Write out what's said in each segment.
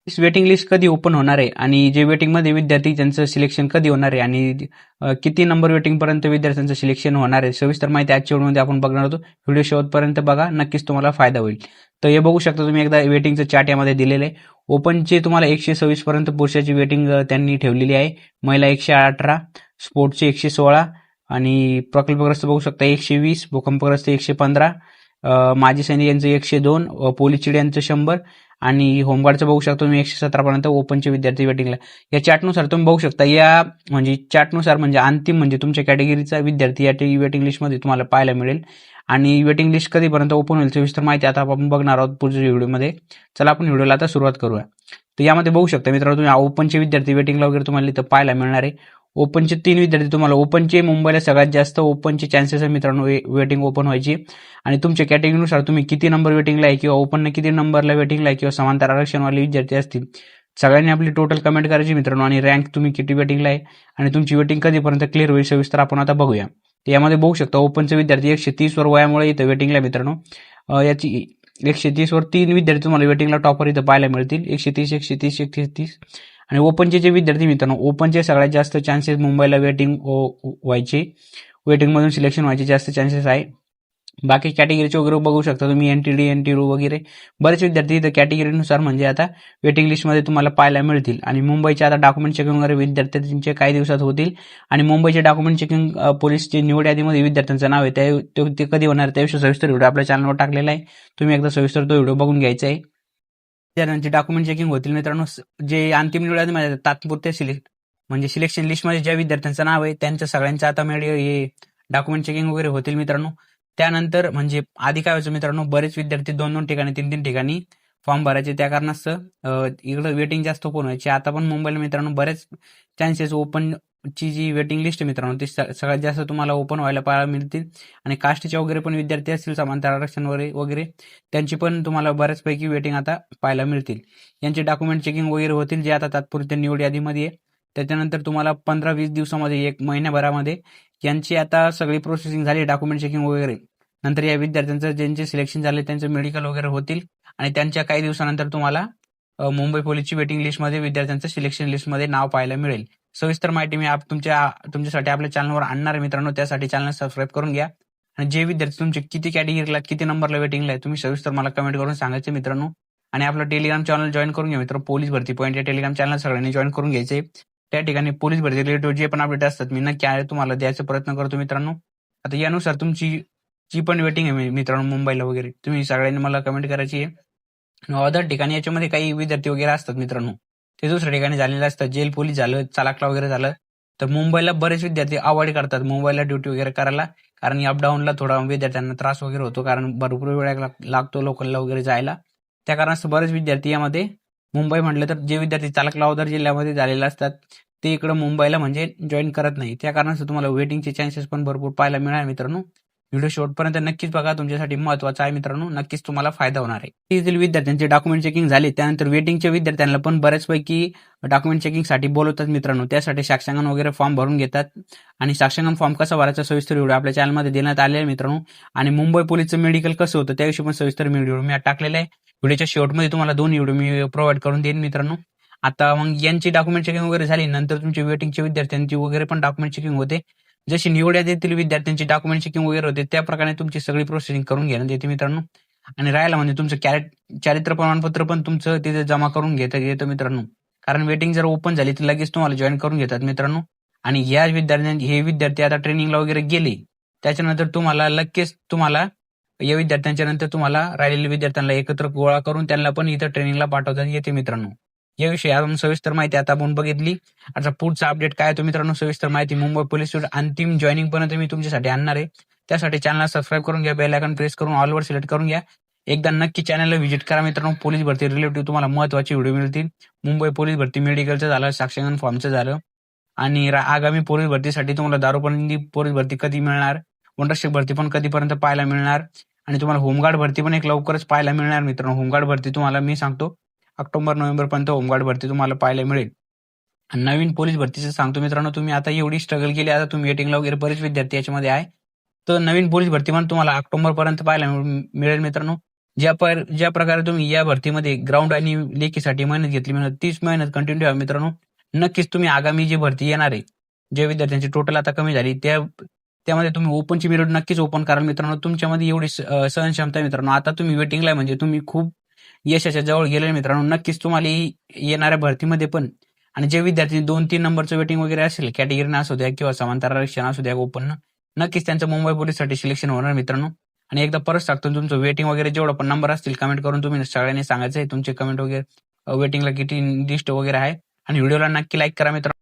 Waiting list कधी open होणार आहे आणि जे वेटिंगमध्ये विद्यार्थी त्यांचं सिलेक्शन कधी होणार आहे आणि किती नंबर वेटिंगपर्यंत विद्यार्थ्यांचं सिलेक्शन होणार आहे, सविस्तर माहिती आजच्या व्हिडिओमध्ये आपण बघणार होतो. व्हिडिओ शेवटपर्यंत बघा, नक्कीच तुम्हाला फायदा होईल. तर हे बघू शकता तुम्ही, एकदा वेटिंगचं चार्ट यामध्ये दिलेलं आहे. ओपनचे तुम्हाला 126 पर्यंत पुरुषाची वेटिंग त्यांनी ठेवलेली आहे, महिला 118, स्पोर्ट्सचे 116 आणि प्रकल्पग्रस्त बघू शकता 120, भूकंपग्रस्त 115, माजी सैनिकांचं 102, पोलीस चिड्यांचं 100 आणि होमगार्डचं बघू शकता तुम्ही 117 पर्यंत ओपनचे विद्यार्थी वेटिंगला. या चार्टनुसार तुम्ही बघू शकता, या म्हणजे चार्टनुसार म्हणजे अंतिम म्हणजे तुमच्या कॅटेगरीचा विद्यार्थी या वेटिंग लिस्टमध्ये तुम्हाला पाहायला मिळेल. आणि वेटिंग लिस्ट कधीपर्यंत ओपन होईल सविस्तर माहिती आता आपण बघणार आहोत पुढच्या व्हिडिओमध्ये. चला आपण व्हिडिओला आता सुरुवात करूया. तर यामध्ये बघू शकता मित्रांनो, तुम्ही ओपनचे विद्यार्थी वेटिंगला वगैरे तुम्हाला इथं पाहायला मिळणार आहे. ओपनचे 3 विद्यार्थी तुम्हाला, ओपनचे मुंबईला सगळ्यात जास्त ओपनचे चान्सेस आहे मित्रांनो वेटिंग ओपन व्हायची. आणि तुमच्या कॅटेगरीनुसार तुम्ही किती नंबर वेटिंगला आहे किंवा ओपनने किती नंबरला वेटिंगला आहे किंवा समांतर आरक्षणवाले विद्यार्थी असतील, सगळ्यांनी आपली टोटल कमेंट करायची मित्रांनो. आणि रँक तुम्ही किती वेटिंगला आहे आणि तुमची वेटिंग कधीपर्यंत क्लिअर होईल सविस्तर आपण आता बघूया. तर यामध्ये बघू शकता ओपनचे विद्यार्थी 130 वर वयामुळे इथं वेटिंगला मित्रांनो. याची 130 वर 3 विद्यार्थी तुम्हाला वेटिंगला टॉपर इथं पाहायला मिळतील, 130, 130, 130. आणि ओपनचे जे विद्यार्थी मित्रांनो, ओपनचे सगळ्यात जास्त चान्सेस मुंबईला वेटिंग व्हायचे, वेटिंगमधून सिलेक्शन व्हायचे जास्त चान्सेस आहे. बाकी कॅटेगरीचे वगैरे बघू शकता तुम्ही, NTD, NTRU वगैरे बरेच विद्यार्थी इथं कॅटेगरीनुसार म्हणजे आता वेटिंग लिस्टमध्ये तुम्हाला पाहायला मिळतील. आणि मुंबईचे आता डॉक्युमेंट चेकिंग वगैरे विद्यार्थ्यांचे काही दिवसात होतील. आणि मुंबईचे डॉक्युमेंट चेकिंग पोलीसचे निवड यादीमध्ये विद्यार्थ्यांचं नाव आहे, ते कधी होणार त्याविषयी सविस्तर व्हिडिओ आपल्या चॅनलवर टाकलेला आहे. तुम्ही एकदा सविस्तर तो व्हिडिओ बघून घ्यायचा आहे. विद्यार्थ्यांचे डॉक्युमेंट चेकिंग होतील मित्रांनो. जे अंतिम निवड यादीमध्ये तात्पुरते म्हणजे सिलेक्शन लिस्टमध्ये ज्या विद्यार्थ्यांचं नाव आहे त्यांचं सगळ्यांचं आता हे डॉक्युमेंट चेकिंग वगैरे होतील मित्रांनो. त्यानंतर म्हणजे आधी काय व्हायचं मित्रांनो, बरेच विद्यार्थी 2-2 ठिकाणी 3-3 ठिकाणी फॉर्म भरायचे, त्या कारणास्तव इकडं वेटिंग जास्त ओपन व्हायची. आता पण मुंबईला मित्रांनो बरेच चान्सेस ओपनची जी वेटिंग लिस्ट आहे मित्रांनो, ती सगळ्यात जास्त तुम्हाला ओपन व्हायला पाहायला मिळतील. आणि कास्टचे वगैरे पण विद्यार्थी असतील, समांतर आरक्षण वगैरे त्यांची पण तुम्हाला बऱ्याचपैकी वेटिंग आता पाहायला मिळतील. यांचे डॉक्युमेंट चेकिंग वगैरे होतील, जे आता तात्पुरते निवड यादीमध्ये आहे. त्याच्यानंतर तुम्हाला 15-20 दिवसामध्ये, 1 महिन्याभरामध्ये यांची आता सगळी प्रोसेसिंग झाली डॉक्युमेंट चेकिंग वगैरे. नंतर या विद्यार्थ्यांचं ज्यांचे सिलेक्शन झाले त्यांचं मेडिकल वगैरे होतील. आणि त्यांच्या काही दिवसानंतर तुम्हाला मुंबई पोलीसची वेटिंग लिस्टमध्ये विद्यार्थ्यांचं सिलेक्शन लिस्टमध्ये नाव पाहायला मिळेल. सविस्तर माहिती मी तुमच्यासाठी आपल्या चॅनलवर आणणार आहे मित्रांनो. त्यासाठी चॅनल सबस्क्राईब करून घ्या. आणि जे विद्यार्थी तुमचे किती कॅटेगरीला किती नंबरला वेटिंगला आहे तुम्ही सविस्तर मला कमेंट करून सांगायचे मित्रांनो. आणि आपलं टेलिग्राम चॅनल जॉईन करून घ्या मित्र, पोलीस भरती पॉईंट या टेलिग्राम चॅनल सगळ्यांनी जॉईन करून घ्यायचे. त्या ठिकाणी पोलीस भरती रिलेटेड जे पण अपडेट असतात मी नक्की तुम्हाला द्यायचा प्रयत्न करतो मित्रांनो. आता यानुसार तुमची जी पण वेटिंग आहे मित्रांनो मुंबईला वगैरे, तुम्ही सगळ्यांनी मला कमेंट करायची आहे. अदर ठिकाणी याच्यामध्ये काही विद्यार्थी वगैरे असतात मित्रांनो, ते दुसऱ्या ठिकाणी झालेले असतात, जेल पोलीस झालं, चालाकला वगैरे झालं, तर मुंबईला बरेच विद्यार्थी अवॉइड करतात मुंबईला ड्युटी वगैरे करायला. कारण अपडाऊनला थोडा विद्यार्थ्यांना त्रास वगैरे होतो, कारण भरपूर वेळ लागतो लोकलला वगैरे जायला. त्या कारणास्तव बरेच विद्यार्थी यामध्ये मुंबई म्हटलं तर जे विद्यार्थी चालकला अदर जिल्ह्यामध्ये झालेले असतात ते इकडं मुंबईला म्हणजे जॉईन करत नाही. त्या कारणास्तव तुम्हाला वेटिंगचे चान्सेस पण भरपूर पाहायला मिळणार मित्रांनो. व्हिडिओ शेवटपर्यंत नक्कीच बघा, तुमच्यासाठी महत्वाचा आहे मित्रांनो, नक्कीच तुम्हाला फायदा होणार आहे. येथील विद्यार्थ्यांचे डॉक्युमेंट चेकिंग झाले त्यानंतर वेटिंगच्या विद्यार्थ्यांना पण बऱ्याचपैकी डॉक्युमेंट चेकिंगसाठी बोलवतात मित्रांनो. त्यासाठी साक्षांकन वगैरे फॉर्म भरून घेतात. आणि साक्षांकन फॉर्म कसा भरायचा सविस्तर व्हिडिओ आपल्या चॅनलमध्ये देण्यात आले आहे मित्रांनो. आणि मुंबई पोलीसचं मेडिकल कसं होतं त्याविषयी पण सविस्तर व्हिडिओ मी टाकलेला आहे. व्हिडिओच्या शेवटमध्ये तुम्हाला 2 व्हिडिओ मी प्रोव्हाइड करून देईन मित्रांनो. आता मग यांची डॉक्युमेंट चेकिंग वगैरे झाली, नंतर तुमच्या वेटिंगच्या विद्यार्थ्यांची वगैरे पण डॉक्युमेंट चेकिंग होते. जशी निवड यादीतील विद्यार्थ्यांची डॉक्युमेंट चेकिंग वगैरे होते त्या प्रकारे तुमची सगळी प्रोसेसिंग करून घेण्यात येते मित्रांनो. आणि राहायला म्हणजे तुमचं चारित्र्य प्रमाणपत्र पण तुमचं तिथे जमा करून घेता येतं मित्रांनो. कारण वेटिंग जर ओपन झाली तर लगेच तुम्हाला जॉईन करून घेतात मित्रांनो. आणि हे विद्यार्थी आता ट्रेनिंगला वगैरे गेले त्याच्यानंतर तुम्हाला लगेच या विद्यार्थ्यांच्या नंतर तुम्हाला राहिलेल्या विद्यार्थ्यांना एकत्र गोळा करून त्यांना पण इथं ट्रेनिंगला पाठवता येते मित्रांनो. याविषयी आपण सविस्तर माहिती आता आपण बघितली. आता पुढचा अपडेट काय तो मित्रांनो, सविस्तर माहिती मुंबई पोलीस अंतिम जॉईनिंग पर्यंत मी तुमच्यासाठी आणणार आहे. त्यासाठी चॅनल सबस्क्राईब करून घ्या, बेल आयकॉन प्रेस करून ऑलवर सिलेक्ट करून घ्या. एकदा नक्की चॅनलला व्हिजिट करा मित्रांनो. पोलीस भरती रिलेटिव्ह तुम्हाला महत्वाचे व्हिडिओ मिळतील. मुंबई पोलीस भरती मेडिकलचं झालं, साक्षांकन फॉर्मचं झालं, आणि आगामी पोलीस भरतीसाठी तुम्हाला दारूबंदी पोलीस भरती कधी मिळणार, वंडरशिप भरती पण कधीपर्यंत पाहायला मिळणार, आणि तुम्हाला होमगार्ड भरती पण एक लवकरच पाहायला मिळणार मित्रांनो. होमगार्ड भरती तुम्हाला मी सांगतो ऑक्टोबर-नोव्हेंबर पर्यंत होमगार्ड भरती तुम्हाला पाहायला मिळेल. आणि नवीन पोलीस भरतीचं सांगतो मित्रांनो, तुम्ही आता एवढी स्ट्रगल केली, आता तुम्ही वेटिंगला वगैरे बरेच विद्यार्थी याच्यामध्ये आहे, तर नवीन पोलीस भरती पण तुम्हाला ऑक्टोबर पर्यंत पाहायला मिळेल मित्रांनो. ज्या प्रकारे तुम्ही या भरतीमध्ये ग्राउंड आणि लेखीसाठी मेहनत घेतली, तीच मेहनत कंटिन्यू ठेवा मित्रांनो. नक्कीच तुम्ही आगामी जी भरती येणार आहे, ज्या विद्यार्थ्यांची टोटल आता कमी झाली, त्यामध्ये तुम्ही ओपनची मेरिट नक्कीच ओपन कराल मित्रांनो. तुमच्यामध्ये एवढी सहनक्षमता आहे मित्रांनो. आता तुम्ही वेटिंगला म्हणजे तुम्ही खूप यशाच्या जवळ गेले मित्रांनो. नक्कीच तुम्हाला येणाऱ्या भरतीमध्ये पण, आणि जे विद्यार्थी 2-3 नंबरचं वेटिंग वगैरे असेल, कॅटेगरीनं असू द्या किंवा समांतर आरक्षण असू द्या ओपन, नक्कीच त्यांचं मुंबई पोलीससाठी सिलेक्शन होणार मित्रांनो. आणि एकदा परत सांगतो, तुमचं वेटिंग वगैरे जेवढं पण नंबर असतील कमेंट करून तुम्ही सगळ्यांनी सांगायचं आहे तुमचे कमेंट वगैरे, वेटिंगला किती लिस्ट वगैरे आहे. आणि व्हिडिओला नक्की लाईक करा मित्रांनो.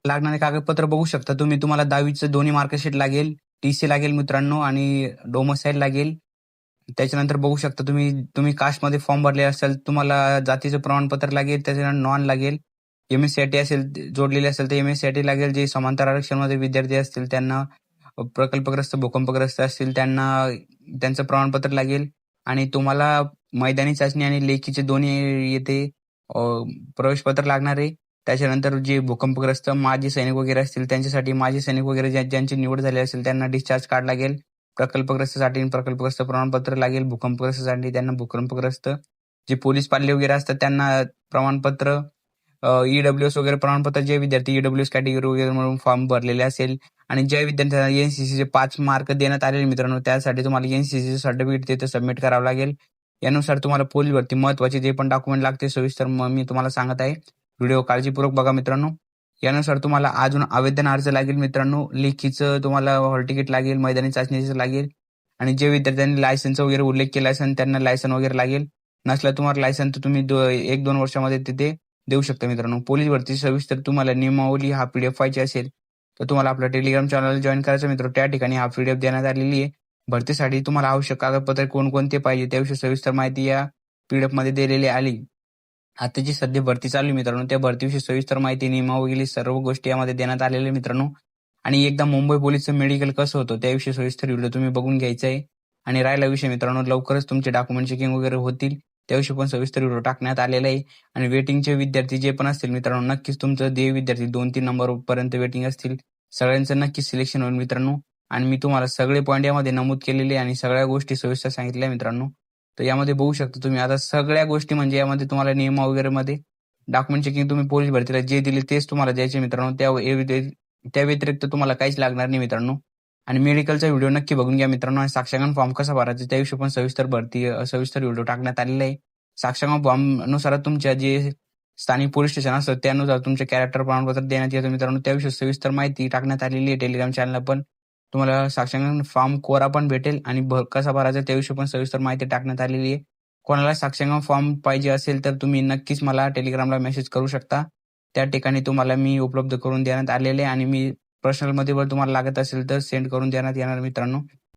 लागणारे कागदपत्र बघू शकता तुम्ही. तुम्हाला 10वीचं दोन्ही मार्कशीट लागेल, टीसी लागेल मित्रांनो, आणि डोमसाईल लागेल. त्याच्यानंतर बघू शकता तुम्ही कास्टमध्ये फॉर्म भरले असेल, तुम्हाला जातीचं प्रमाणपत्र लागेल, त्याच्यानंतर नॉन लागेल. MSCIT असेल जोडलेली असेल तर MSCIT लागेल. जे समांतर आरक्षणमध्ये विद्यार्थी असतील त्यांना, प्रकल्पग्रस्त भूकंपग्रस्त असतील त्यांना त्यांचं प्रमाणपत्र लागेल. आणि तुम्हाला मैदानी चाचणी आणि लेखीचे दोन्ही येथे प्रवेशपत्र लागणार आहे. त्याच्यानंतर जे भूकंपग्रस्त माजी सैनिक वगैरे असतील त्यांच्यासाठी, माजी सैनिक वगैरे ज्यांची निवड झाली असेल त्यांना डिस्चार्ज कार्ड लागेल. प्रकल्पग्रस्तसाठी प्रकल्पग्रस्त प्रमाणपत्र लागेल. भूकंपग्रस्तसाठी त्यांना भूकंपग्रस्त. जे पोलीस पाल्य वगैरे असतात त्यांना प्रमाणपत्र, EWS वगैरे प्रमाणपत्र, जे विद्यार्थी EWS कॅटेगरी वगैरे म्हणून फॉर्म भरलेले असेल. आणि ज्या विद्यार्थ्यांना NCCचे 5 मार्क देण्यात आलेले मित्रांनो, त्यासाठी तुम्हाला NCCचे सर्टिफिकेट तिथे सबमिट करावं लागेल. यानुसार तुम्हाला पोलीस भरती महत्वाचे जे पण डॉक्युमेंट लागते सविस्तर मी तुम्हाला सांगत आहे. व्हिडिओ काळजीपूर्वक बघा मित्रांनो. यानुसार तुम्हाला अजून आवेदन अर्ज लागेल मित्रांनो. लेखीचं तुम्हाला हॉल तिकीट लागेल, मैदानी चाचणीचं लागेल. आणि जे विद्यार्थ्यांनी लायसन्स वगैरे उल्लेख केला असेल त्यांना लायसन वगैरे लागेल. नसलं तुम्हाला लायसन तर तुम्ही 1-2 वर्षामध्ये तिथे देऊ शकता मित्रांनो. पोलीस भरती सविस्तर तुम्हाला नियमावली हा PDF पाहिजे असेल तर तुम्हाला आपल्या टेलिग्राम चॅनल जॉईन करायचं मित्र. त्या ठिकाणी हा PDF देण्यात आलेली आहे. भरतीसाठी तुम्हाला आवश्यक कागदपत्र कोणकोणते पाहिजे त्याविषयी सविस्तर माहिती या PDF मध्ये दिलेली आली. आता जी सध्या भरती चालू आहे मित्रांनो, त्या भरतीविषयी सविस्तर माहिती, नियमावली, सर्व गोष्टी यामध्ये देण्यात आलेल्या मित्रांनो. आणि एकदा मुंबई पोलीसचं मेडिकल कसं होतं त्याविषयी सविस्तर व्हिडिओ तुम्ही बघून घ्यायचा आहे. आणि राहिला विषय मित्रांनो, लवकरच तुमचे डॉक्युमेंट चेकिंग वगैरे होतील, त्याविषयी पण सविस्तर व्हिडिओ टाकण्यात आलेला आहे. आणि वेटिंगचे विद्यार्थी जे पण असतील मित्रांनो, नक्कीच तुमचं विद्यार्थी 2-3 नंबरपर्यंत वेटिंग असतील, सगळ्यांचं नक्कीच सिलेक्शन होईल मित्रांनो. आणि मी तुम्हाला सगळे पॉईंट यामध्ये नमूद केलेले आणि सगळ्या गोष्टी सविस्तर सांगितल्या मित्रांनो. तर यामध्ये बघू शकता तुम्ही आता सगळ्या गोष्टी, म्हणजे यामध्ये तुम्हाला नियम वगैरे मध्ये डॉक्युमेंट चेकिंग तुम्ही पोलीस भरतीला जे दिले तेच तुम्हाला द्यायचे मित्रांनो. त्या व्यतिरिक्त तुम्हाला काहीच लागणार नाही मित्रांनो. आणि मेडिकलचा व्हिडिओ नक्की बघून घ्या मित्रांनो. आणि साक्षांकन फॉर्म कसा भरायचा त्याविषयी पण सविस्तर व्हिडिओ टाकण्यात आलेला आहे. साक्षांकन फॉर्म नुसार तुमच्या जे स्थानिक पोलीस स्टेशन असतं त्यानुसार तुमचे कॅरेक्टर प्रमाणपत्र देण्यात येतं मित्रांनो. त्याविषयी सविस्तर माहिती टाकण्यात आलेली आहे टेलिग्राम चॅनलला. पण तुम्हाला साक्षांकन फॉर्म कोरा पण भेटेल आणि कसा भरायचा त्याविषयी पण सविस्तर माहिती टाकण्यात आलेली आहे. कोणाला साक्षांकन फॉर्म पाहिजे असेल तर तुम्ही नक्कीच मला टेलिग्रामला मेसेज करू शकता. त्या ठिकाणी तुम्हाला मी उपलब्ध करून देण्यात आलेले आणि मी पर्सनलमध्ये तुम्हाला लागत असेल तर सेंड करून देण्यात येणार मित्रांनो.